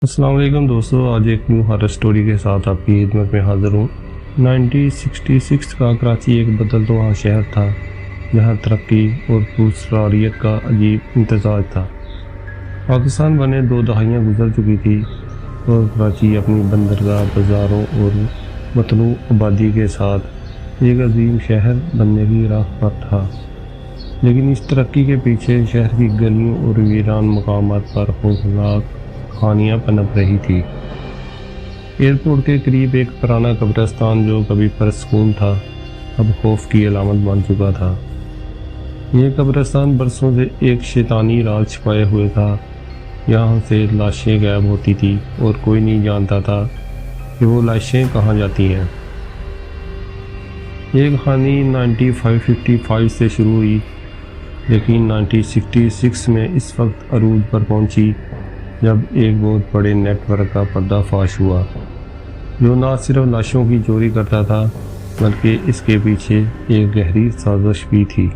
السلام علیکم دوستو، آج ایک نیو ہارر سٹوری کے ساتھ آپ کی خدمت میں حاضر ہوں۔ 1966 کا کراچی ایک بدلتا شہر تھا جہاں ترقی اور پرسرریت کا عجیب امتزاج تھا۔ پاکستان بنے 2 دہائیاں گزر چکی تھی اور کراچی اپنی بندرگاہ، بازاروں اور متنوع آبادی کے ساتھ ایک عظیم شہر بننے کی راہ پر تھا۔ لیکن اس ترقی کے پیچھے شہر کی گلیوں اور ویران مقامات پر خوفناک کہانیاں پنپ رہی تھی۔ ایئرپورٹ کے قریب ایک پرانا قبرستان جو کبھی پرسکون تھا، اب خوف کی علامت بن چکا تھا۔ یہ قبرستان برسوں سے ایک شیطانی راز چھپائے ہوئے تھا۔ یہاں سے لاشیں غائب ہوتی تھی اور کوئی نہیں جانتا تھا کہ وہ لاشیں کہاں جاتی ہیں۔ یہ کہانی 1955 سے شروع ہوئی، لیکن 1966 میں اس وقت عروج پر پہنچی جب ایک بہت بڑے نیٹ ورک کا پردہ فاش ہوا، جو نہ صرف لاشوں کی چوری کرتا تھا بلکہ اس کے پیچھے ایک گہری سازش بھی تھی،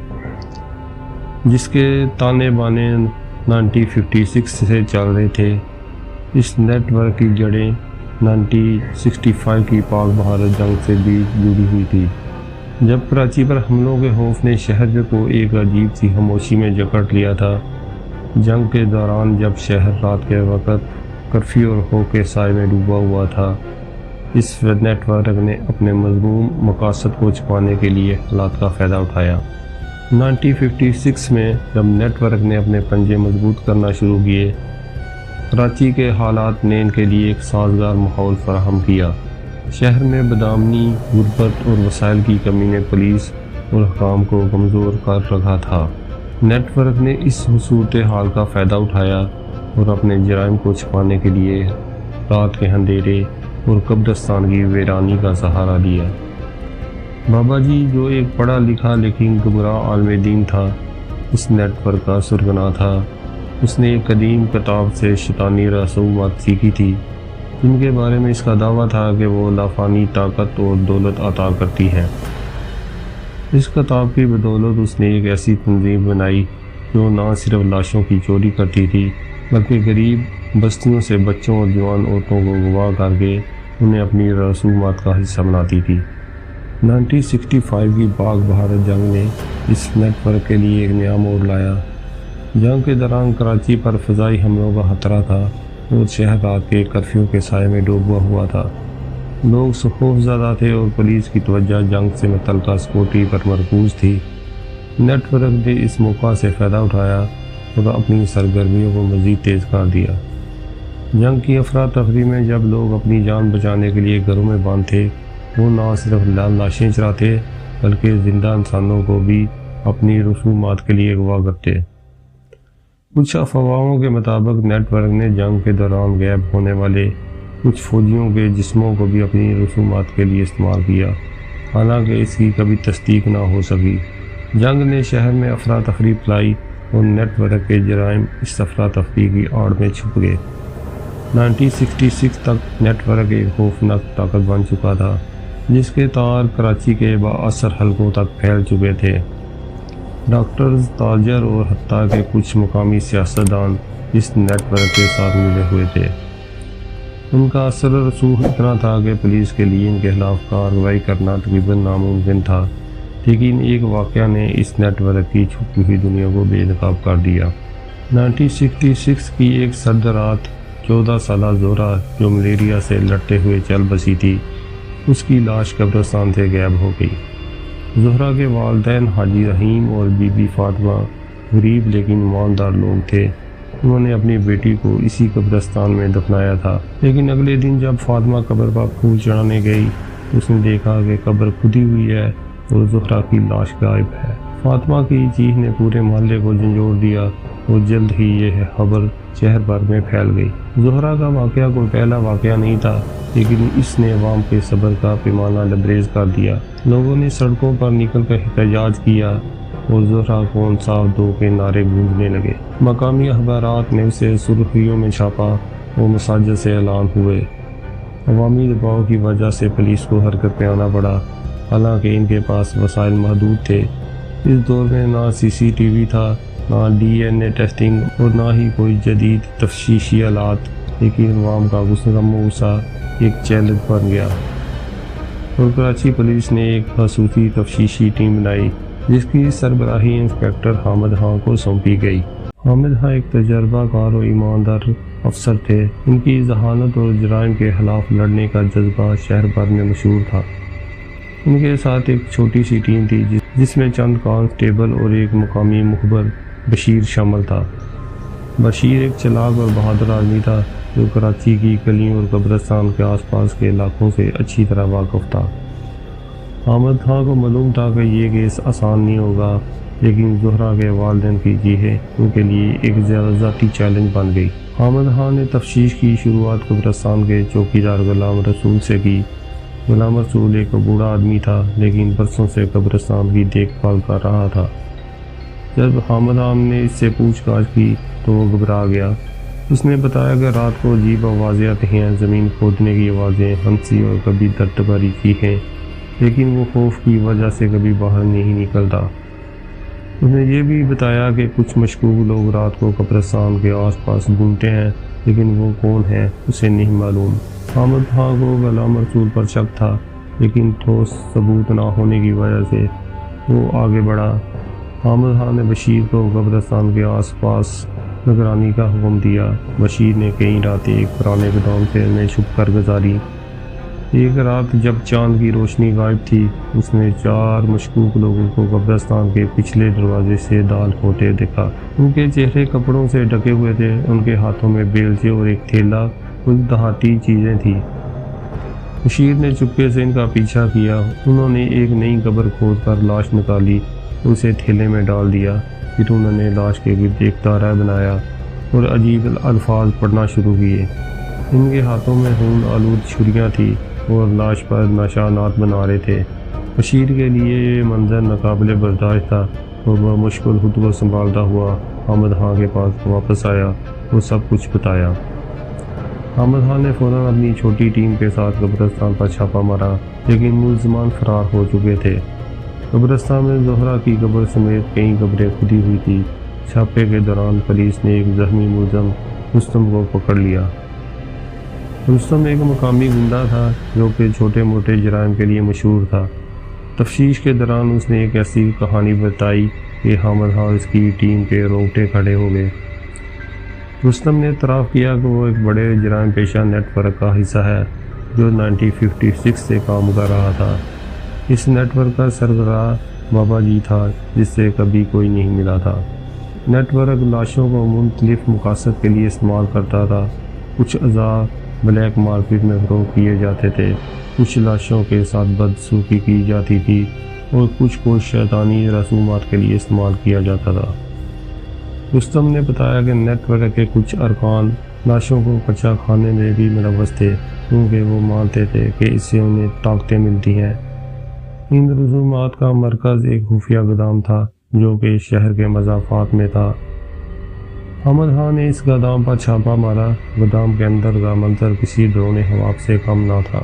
جس کے تانے بانے 1956 سے چل رہے تھے۔ اس نیٹ ورک کی جڑیں 1965 کی پاک بھارت جنگ سے بھی جڑی ہوئی تھی، جب کراچی پر حملوں کے خوف نے شہر کو ایک عجیب سی خاموشی میں جکڑ لیا تھا۔ جنگ کے دوران جب شہر رات کے وقت کرفیو اور خوف کے سائے میں ڈوبا ہوا تھا، اس نیٹ ورک نے اپنے مذموم مقاصد کو چھپانے کے لیے حالات کا فائدہ اٹھایا۔ 1956 میں جب نیٹ ورک نے اپنے پنجے مضبوط کرنا شروع کیے، کراچی کے حالات نے ان کے لیے ایک سازگار ماحول فراہم کیا۔ شہر میں بدامنی، غربت اور وسائل کی کمی نے پولیس اور حکام کو کمزور کر رکھا تھا۔ نیٹ ورک نے اس صورتحال کا فائدہ اٹھایا اور اپنے جرائم کو چھپانے کے لیے رات کے اندھیرے اور قبرستان کی ویرانی کا سہارا لیا۔ بابا جی، جو ایک پڑھا لکھا لیکن گمراہ عالم دین تھا، اس نیٹ ورک کا سرغنہ تھا۔ اس نے ایک قدیم کتاب سے شیطانی رسومات سیکھی تھی، جن کے بارے میں اس کا دعویٰ تھا کہ وہ لافانی طاقت اور دولت عطا کرتی ہیں۔ اس کتاب کی بدولت اس نے ایک ایسی تنظیم بنائی جو نہ صرف لاشوں کی چوری کرتی تھی بلکہ غریب بستیوں سے بچوں اور جوان عورتوں کو اغوا کر کے انہیں اپنی رسومات کا حصہ بناتی تھی۔ 1965 کی پاک بھارت جنگ نے اس نیٹ ورک کے لیے ایک نیا موڑ لایا۔ جنگ کے دوران کراچی پر فضائی حملوں کا خطرہ تھا اور شہر رات کے کرفیو کے سائے میں ڈوبا ہوا تھا۔ لوگ خوف زدہ تھے اور پولیس کی توجہ جنگ سے متعلقہ سیکورٹی پر مرکوز تھی۔ نیٹ ورک نے اس موقع سے فائدہ اٹھایا اور اپنی سرگرمیوں کو مزید تیز کر دیا۔ جنگ کی افراتفری میں جب لوگ اپنی جان بچانے کے لیے گھروں میں بند تھے، وہ نہ صرف لاشیں چراتے بلکہ زندہ انسانوں کو بھی اپنی رسومات کے لیے اغوا کرتے۔ کچھ افواہوں کے مطابق نیٹ ورک نے جنگ کے دوران غائب ہونے والے کچھ فوجیوں کے جسموں کو بھی اپنی رسومات کے لیے استعمال کیا، حالانکہ اس کی کبھی تصدیق نہ ہو سکی۔ جنگ نے شہر میں افراتفری پھیلائی اور نیٹ ورک کے جرائم اس افراتفری کی آڑ میں چھپ گئے۔ 1966 تک نیٹ ورک ایک خوفناک طاقت بن چکا تھا، جس کے تار کراچی کے بااثر حلقوں تک پھیل چکے تھے۔ ڈاکٹرز، تاجر اور حتیٰ کہ کچھ مقامی سیاستدان اس نیٹ ورک کے ساتھ ملے ہوئے تھے۔ ان کا اثر و رسوخ اتنا تھا کہ پولیس کے لیے ان کے خلاف کارروائی کرنا تقریباً ناممکن تھا، لیکن ایک واقعہ نے اس نیٹ ورک کی چھپی ہوئی دنیا کو بے نقاب کر دیا۔ 1966 کی ایک سرد رات، 14 سالہ زہرا جو ملیریا سے لڑتے ہوئے چل بسی تھی، اس کی لاش قبرستان سے غائب ہو گئی۔ زہرا کے والدین حاجی رحیم اور بی بی فاطمہ غریب لیکن ایماندار لوگ تھے۔ انہوں نے اپنی بیٹی کو اسی قبرستان میں دفنایا تھا، لیکن اگلے دن جب فاطمہ قبر پر پھول چڑھانے گئی، اس نے دیکھا کہ قبر کھدی ہوئی ہے اور زہرا کی لاش غائب ہے۔ فاطمہ کی چیخ نے پورے محلے کو جھنجھوڑ دیا اور جلد ہی یہ خبر شہر بھر میں پھیل گئی۔ زہرا کا واقعہ کوئی پہلا واقعہ نہیں تھا، لیکن اس نے عوام کے صبر کا پیمانہ لبریز کر دیا۔ لوگوں نے سڑکوں پر نکل کر احتجاج کیا اور زہرا کو انصاف دو کے نعرے گونجنے لگے۔ مقامی اخبارات نے اسے سرخیوں میں چھاپا اور مساجد سے اعلان ہوئے۔ عوامی دباؤ کی وجہ سے پولیس کو حرکت میں آنا پڑا، حالانکہ ان کے پاس وسائل محدود تھے۔ اس دور میں نہ CCTV تھا، نہ DNA ٹیسٹنگ اور نہ ہی کوئی جدید تفتیشی آلات۔ لیکن عوام کا غصہ ایک چیلنج بن گیا اور کراچی پولیس نے ایک خصوصی تفتیشی ٹیم بنائی جس کی سربراہی انسپکٹر حامد خان کو سونپی گئی۔ حامد خان ایک تجربہ کار اور ایماندار افسر تھے۔ ان کی ذہانت اور جرائم کے خلاف لڑنے کا جذبہ شہر بھر میں مشہور تھا۔ ان کے ساتھ ایک چھوٹی سی ٹیم تھی جس میں چند کانسٹیبل اور ایک مقامی مخبر بشیر شامل تھا۔ بشیر ایک چلاک اور بہادر آدمی تھا جو کراچی کی گلیوں اور قبرستان کے آس پاس کے علاقوں سے اچھی طرح واقف تھا۔ حامد خان کو معلوم تھا کہ یہ کیس آسان نہیں ہوگا، لیکن زہرا کے والدین کی جیہیں ان کے لیے ایک ذاتی چیلنج بن گئی۔ حامد خان نے تفتیش کی شروعات قبرستان کے چوکیدار غلام رسول سے کی۔ غلام رسول ایک بوڑھا آدمی تھا لیکن برسوں سے قبرستان کی دیکھ بھال کر رہا تھا۔ جب حامد خان نے اس سے پوچھ گچھ کی تو وہ گھبرا گیا۔ اس نے بتایا کہ رات کو عجیب آوازیں آتی ہیں، زمین کھودنے کی آوازیں، ہنسی اور کبھی درد بھری چیخیں، لیکن وہ خوف کی وجہ سے کبھی باہر نہیں نکلتا۔ اس نے یہ بھی بتایا کہ کچھ مشکوک لوگ رات کو قبرستان کے آس پاس گھومتے ہیں، لیکن وہ کون ہیں اسے نہیں معلوم۔ حامد خان کو غلام رسول پر شک تھا، لیکن ٹھوس ثبوت نہ ہونے کی وجہ سے وہ آگے بڑھا۔ حامد خان نے بشیر کو قبرستان کے آس پاس نگرانی کا حکم دیا۔ بشیر نے کئی راتیں ایک پرانے گودام سے میں چھپ کر گزاری۔ ایک رات جب چاند کی روشنی غائب تھی، اس نے 4 مشکوک لوگوں کو قبرستان کے پچھلے دروازے سے دال ہوتے دیکھا۔ ان کے چہرے کپڑوں سے ڈھکے ہوئے تھے، ان کے ہاتھوں میں بیلچے اور ایک تھیلا کچھ دھاتی چیزیں تھیں۔ بشیر نے چپکے سے ان کا پیچھا کیا۔ انہوں نے ایک نئی قبر کھود کر لاش نکالی، اسے تھیلے میں ڈال دیا۔ پھر انہوں نے لاش کے گرد ایک دائرہ بنایا اور عجیب الفاظ پڑھنا شروع کیے۔ ان کے ہاتھوں میں خون آلود چھریاں تھیں اور لاش پر نشانات بنا رہے تھے۔ بشیر کے لیے یہ منظر ناقابل برداشت تھا اور وہ مشکل خود کو سنبھالتا ہوا حامد خان کے پاس واپس آیا اور سب کچھ بتایا۔ حامد خان نے فوراً اپنی چھوٹی ٹیم کے ساتھ قبرستان پر چھاپا مارا، لیکن ملزمان فرار ہو چکے تھے۔ قبرستان میں زہرا کی قبر سمیت کئی قبریں کھدی ہوئی تھی۔ چھاپے کے دوران پولیس نے ایک زخمی ملزم رستم کو پکڑ لیا۔ رستم ایک مقامی گنڈا تھا جو کہ چھوٹے موٹے جرائم کے لیے مشہور تھا۔ تفتیش کے دوران اس نے ایک ایسی کہانی بتائی کہ حامد خان اس کی ٹیم کے رونگٹے کھڑے ہو گئے۔ رستم نے اعتراف کیا کہ وہ ایک بڑے جرائم پیشہ نیٹ ورک کا حصہ ہے جو 1956 سے کام کر رہا تھا۔ اس نیٹ ورک کا سربراہ بابا جی تھا جس سے کبھی کوئی نہیں ملا تھا۔ نیٹ ورک لاشوں کو مختلف مقاصد کے لیے استعمال کرتا تھا۔ کچھ اعضاء بلیک مارکیٹ میں فروخت کیے جاتے تھے، کچھ لاشوں کے ساتھ بدسلوکی کی جاتی تھی اور کچھ کو شیطانی رسومات کے لیے استعمال کیا جاتا تھا۔ رستم نے بتایا کہ نیٹ ورک کے کچھ ارکان لاشوں کو کچا کھانے میں بھی ملوث تھے، کیونکہ وہ مانتے تھے کہ اس سے انہیں طاقتیں ملتی ہیں۔ ان رسومات کا مرکز ایک خفیہ گودام تھا جو کہ شہر کے مضافات میں تھا۔ حامد خان نے اس گودام پر چھاپا مارا۔ گودام کے اندر کا منظر کسی ڈرون حواب سے کم نہ تھا۔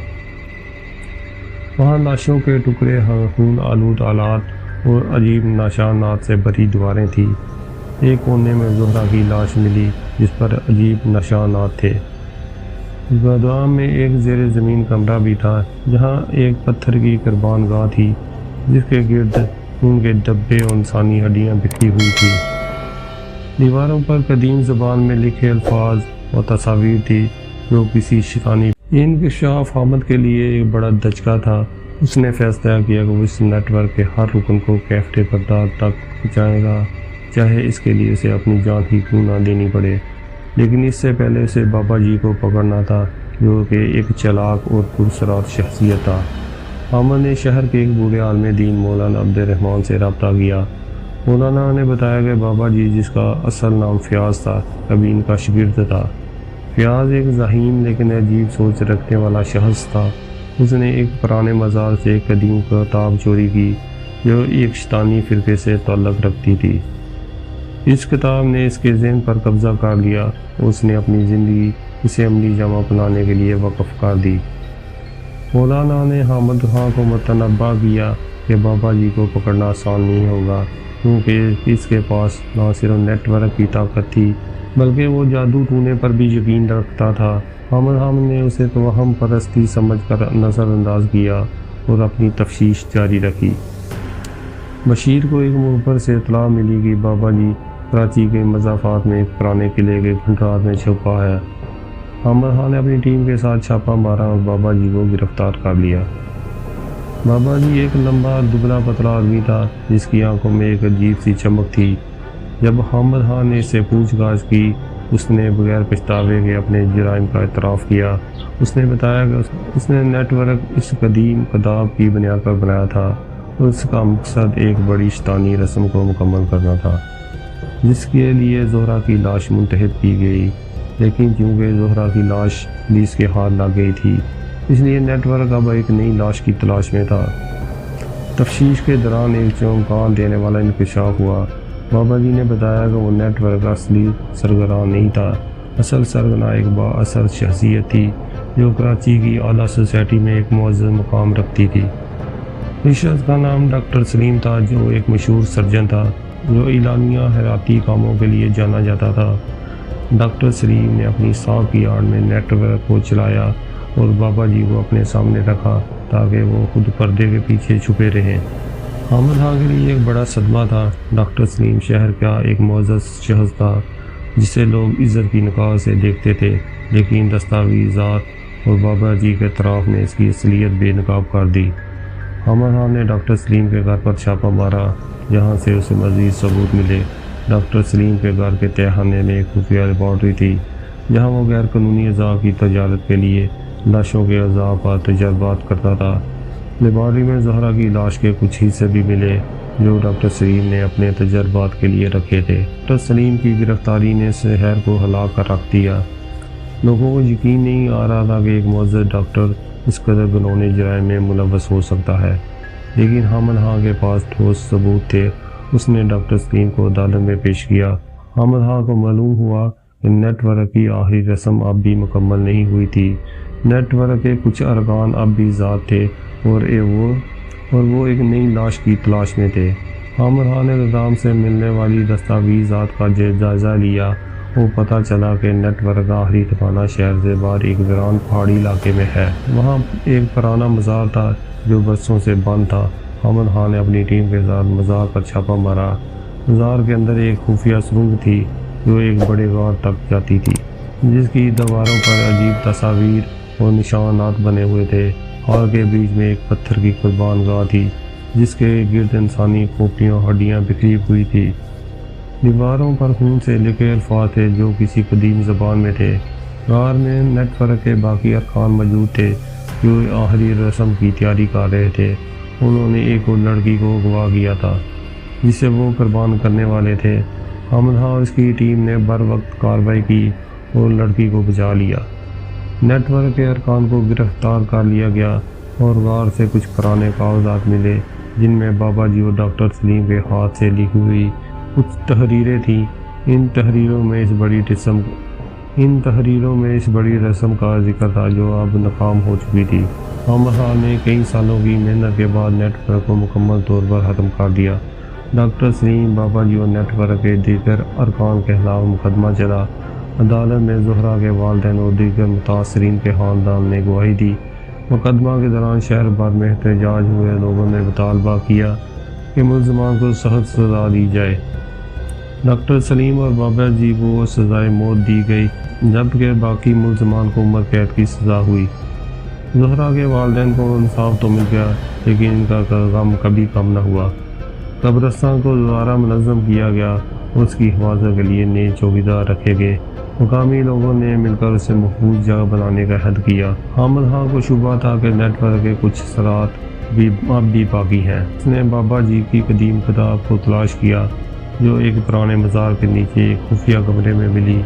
وہاں لاشوں کے ٹکڑے، خون آلود آلات اور عجیب نشانات سے بھری دیواریں تھیں۔ ایک کونے میں زہرا کی لاش ملی جس پر عجیب نشانات تھے۔ گودام میں ایک زیر زمین کمرہ بھی تھا جہاں ایک پتھر کی قربان گاہ تھی جس کے گرد خون کے دھبے اور انسانی ہڈیاں بکھری ہوئی تھیں۔ دیواروں پر قدیم زبان میں لکھے الفاظ اور تصاویر تھی جو کسی شیطانی انکشاف حامد کے لیے ایک بڑا دھچکا تھا۔ اس نے فیصلہ کیا کہ وہ اس نیٹ ورک کے ہر رکن کو کیفٹے پردار تک پہنچائے گا، چاہے اس کے لیے اسے اپنی جان ہی کیوں نہ دینی پڑے۔ لیکن اس سے پہلے اسے بابا جی کو پکڑنا تھا جو کہ ایک چلاک اور پرسرات شخصیت تھا۔ حامد نے شہر کے ایک بوڑھے عالم دین مولانا عبد الرحمن سے رابطہ کیا۔ مولانا نے بتایا کہ بابا جی، جس کا اصل نام فیاض تھا، کبھی ان کا شاگرد تھا۔ فیاض ایک ذہین لیکن عجیب سوچ رکھنے والا شخص تھا۔ اس نے ایک پرانے مزار سے ایک قدیم کتاب چوری کی جو ایک شیطانی فرقے سے تعلق رکھتی تھی۔ اس کتاب نے اس کے ذہن پر قبضہ کر لیا اور اس نے اپنی زندگی اسے عملی جمع بنانے کے لیے وقف کر دی۔ مولانا نے حامد خان کو متنبہ کیا کہ بابا جی کو پکڑنا آسان نہیں ہوگا، کیونکہ اس کے پاس نہ صرف نیٹ ورک کی طاقت تھی بلکہ وہ جادو ٹونے پر بھی یقین رکھتا تھا۔ حامد خان نے اسے توہم پرستی سمجھ کر نظر انداز کیا اور اپنی تفتیش جاری رکھی۔ بشیر کو ایک مخبر سے اطلاع ملی کہ بابا جی کراچی کے مضافات میں ایک پرانے قلعے کے کھنڈرات میں چھپا ہے۔ حامد خان نے اپنی ٹیم کے ساتھ چھاپا مارا اور بابا جی کو گرفتار کر لیا۔ بابا جی ایک لمبا دبلا پتلا آدمی تھا جس کی آنکھوں میں ایک عجیب سی چمک تھی۔ جب حامد خان نے اس سے پوچھ گچھ کی، اس نے بغیر پچھتاوے کے اپنے جرائم کا اعتراف کیا۔ اس نے بتایا کہ اس نے نیٹ ورک اس قدیم کتاب کی بنیاد پر بنایا تھا اور اس کا مقصد ایک بڑی شیطانی رسم کو مکمل کرنا تھا جس کے لیے زہرا کی لاش منتخب کی گئی، لیکن چونکہ زہرا کی لاش پولیس کے ہاتھ لگ گئی تھی اس لیے نیٹ ورک اب ایک نئی لاش کی تلاش میں تھا۔ تفتیش کے دوران ایک چونکا دینے والا انکشاف ہوا۔ بابا جی نے بتایا کہ وہ نیٹ ورک کا اصلی سرگراہ نہیں تھا۔ اصل سرگراہ ایک با اثر شخصیت تھی جو کراچی کی اعلیٰ سوسائٹی میں ایک معزز مقام رکھتی تھی۔ اس شخص کا نام ڈاکٹر سلیم تھا جو ایک مشہور سرجن تھا جو اعلانیہ حیاتی کاموں کے لیے جانا جاتا تھا۔ ڈاکٹر سلیم نے اپنی ساکھ کی آڑ میں نیٹ ورک کو چلایا اور بابا جی کو اپنے سامنے رکھا تاکہ وہ خود پردے کے پیچھے چھپے رہیں۔ حامد خان کے لیے ایک بڑا صدمہ تھا۔ ڈاکٹر سلیم شہر کا ایک معزز شخص تھا جسے لوگ عزت کی نگاہ سے دیکھتے تھے، لیکن دستاویزات اور بابا جی کے اعتراف نے اس کی اصلیت بے نقاب کر دی۔ حامد خان نے ڈاکٹر سلیم کے گھر پر چھاپا مارا جہاں سے اسے مزید ثبوت ملے۔ ڈاکٹر سلیم کے گھر کے تہہ خانے میں ایک خفیہ لیبارٹری تھی جہاں وہ غیر قانونی اعضاء کی تجارت کے لیے لاشوں کے اعضاء پر تجربات کرتا تھا۔ لیبارٹری میں زہرا کی لاش کے کچھ حصے بھی ملے جو ڈاکٹر سلیم نے اپنے تجربات کے لیے رکھے تھے۔ ڈاکٹر سلیم کی گرفتاری نے شہر کو ہلا کر رکھ دیا۔ لوگوں کو یقین نہیں آ رہا تھا کہ ایک معزز ڈاکٹر اس قدر گھناؤنے جرائم میں ملوث ہو سکتا ہے، لیکن حامد خان کے پاس ٹھوس ثبوت تھے۔ اس نے ڈاکٹر سلیم کو عدالت میں پیش کیا۔ حامد خان کو معلوم ہوا کہ نیٹ ورک کی آخری رسم اب بھی مکمل نہیں ہوئی تھی۔ نیٹ ورک کے کچھ ارکان اب بھی ذات تھے اور وہ ایک نئی لاش کی تلاش میں تھے۔ حامد خان نے نظام سے ملنے والی دستاویزات کا جائزہ لیا اور پتہ چلا کہ نیٹ ورک کا آخری ٹھکانہ شہر سے باہر ایک ویران پہاڑی علاقے میں ہے۔ وہاں ایک پرانا مزار تھا جو برسوں سے بند تھا۔ حامد خان نے اپنی ٹیم کے ساتھ مزار پر چھاپا مارا۔ مزار کے اندر ایک خفیہ سرنگ تھی جو ایک بڑے غار تک جاتی تھی جس کی دیواروں پر عجیب تصاویر اور نشانات بنے ہوئے تھے۔ غار کے بیچ میں ایک پتھر کی قربان گاہ تھی جس کے گرد انسانی کھوپڑیاں ہڈیاں بکھری ہوئی تھی۔ دیواروں پر خون سے لکھے الفاظ تھے جو کسی قدیم زبان میں تھے۔ غار میں نیٹ ورک کے باقی ارکان موجود تھے جو آخری رسم کی تیاری کر رہے تھے۔ انہوں نے ایک اور لڑکی کو اغوا کیا تھا جسے وہ قربان کرنے والے تھے۔ حامد خان اور اس کی ٹیم نے بر وقت کارروائی کی اور لڑکی کو بچا لیا۔ نیٹ ورک کے ارکان کو گرفتار کر لیا گیا اور غار سے کچھ پرانے کاغذات ملے جن میں بابا جی اور ڈاکٹر سلیم کے ہاتھ سے لکھی ہوئی کچھ تحریریں تھیں۔ ان تحریروں میں اس بڑی رسم کا ذکر تھا جو اب ناکام ہو چکی تھی۔ حامد خان نے کئی سالوں کی محنت کے بعد نیٹ ورک کو مکمل طور پر ختم کر دیا۔ ڈاکٹر سلیم، بابا جی اور نیٹ ورک کے دیگر ارکان کے خلاف مقدمہ چلا۔ عدالت میں زہرا کے والدین اور دیگر متاثرین کے خاندان نے گواہی دی۔ مقدمہ کے دوران شہر بھر میں احتجاج ہوئے۔ لوگوں نے مطالبہ کیا کہ ملزمان کو سخت سزا دی جائے۔ ڈاکٹر سلیم اور بابا جی کو سزائے موت دی گئی جبکہ باقی ملزمان کو عمر قید کی سزا ہوئی۔ زہرا کے والدین کو انصاف تو مل گیا لیکن ان کا غم کبھی کم نہ ہوا۔ قبرستان کو دوبارہ منظم کیا گیا اور اس کی حفاظت کے لیے نئے چوکیدار رکھے گئے۔ مقامی لوگوں نے مل کر اسے محفوظ جگہ بنانے کا عہد کیا۔ حامد خان کو شبہ تھا کہ نیٹ ورک کے کچھ اثرات اب بھی باقی ہیں۔ اس نے بابا جی کی قدیم کتاب کو تلاش کیا جو ایک پرانے مزار کے نیچے ایک خفیہ کمرے میں ملی۔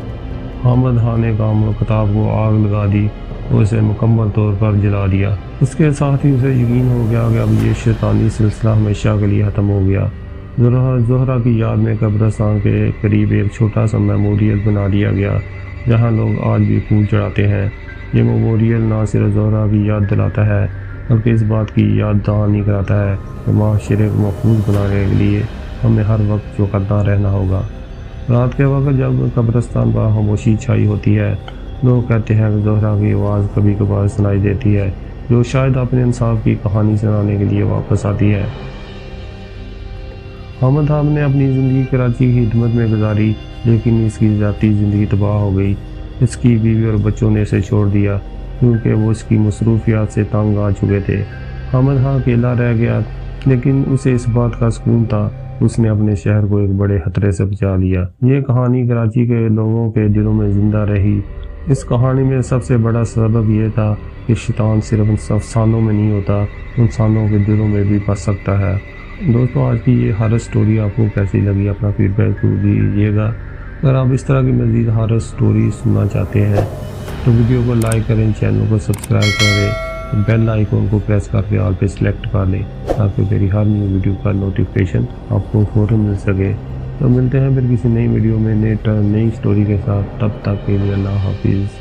حامد خان نے کتاب کو آگ لگا دی اور اسے مکمل طور پر جلا دیا۔ اس کے ساتھ ہی اسے یقین ہو گیا کہ اب یہ شیطانی سلسلہ ہمیشہ کے لیے ختم ہو گیا۔ زہرا کی یاد میں قبرستان کے قریب ایک چھوٹا سا میموریل بنا دیا گیا جہاں لوگ آج بھی پھول چڑھاتے ہیں۔ یہ میموریل نہ صرف زہرا کی یاد دلاتا ہے بلکہ اس بات کی یاد دہانی کراتا ہے کہ معاشرے کو محفوظ بنانے کے لیے ہمیں ہر وقت چوکنا رہنا ہوگا۔ رات کے وقت جب قبرستان پر خاموشی چھائی ہوتی ہے، لوگ کہتے ہیں کہ زہرا کی آواز کبھی کبھار سنائی دیتی ہے، جو شاید اپنے انصاف کی کہانی سنانے کے لیے واپس آتی ہے۔ حامد صاحب نے اپنی زندگی کراچی کی خدمت میں گزاری، لیکن اس کی ذاتی زندگی تباہ ہو گئی۔ اس کی بیوی اور بچوں نے اسے چھوڑ دیا کیونکہ وہ اس کی مصروفیات سے تنگ آ چکے تھے۔ حامد خان اکیلا رہ گیا، لیکن اسے اس بات کا سکون تھا اس نے اپنے شہر کو ایک بڑے خطرے سے بچا لیا۔ یہ کہانی کراچی کے لوگوں کے دلوں میں زندہ رہی۔ اس کہانی میں سب سے بڑا سبب یہ تھا کہ شیطان صرف افسانوں میں نہیں ہوتا، انسانوں کے دلوں میں بھی بس سکتا ہے۔ دوستو، آج کی یہ ہارر سٹوری آپ کو کیسی لگی؟ اپنا فیڈ بیک دیجیے گا۔ اگر آپ اس طرح کی مزید ہارر سٹوری سننا چاہتے ہیں تو ویڈیو کو لائک کریں، چینل کو سبسکرائب کریں، بیل آئیکن کو پریس کر کے آل پہ سلیکٹ کر لیں تاکہ میری ہر نیو ویڈیو کا نوٹیفیکیشن آپ کو فوراً مل سکے۔ تو ملتے ہیں پھر کسی نئی ویڈیو میں نئی سٹوری کے ساتھ، تب تک کے لیے اللہ حافظ۔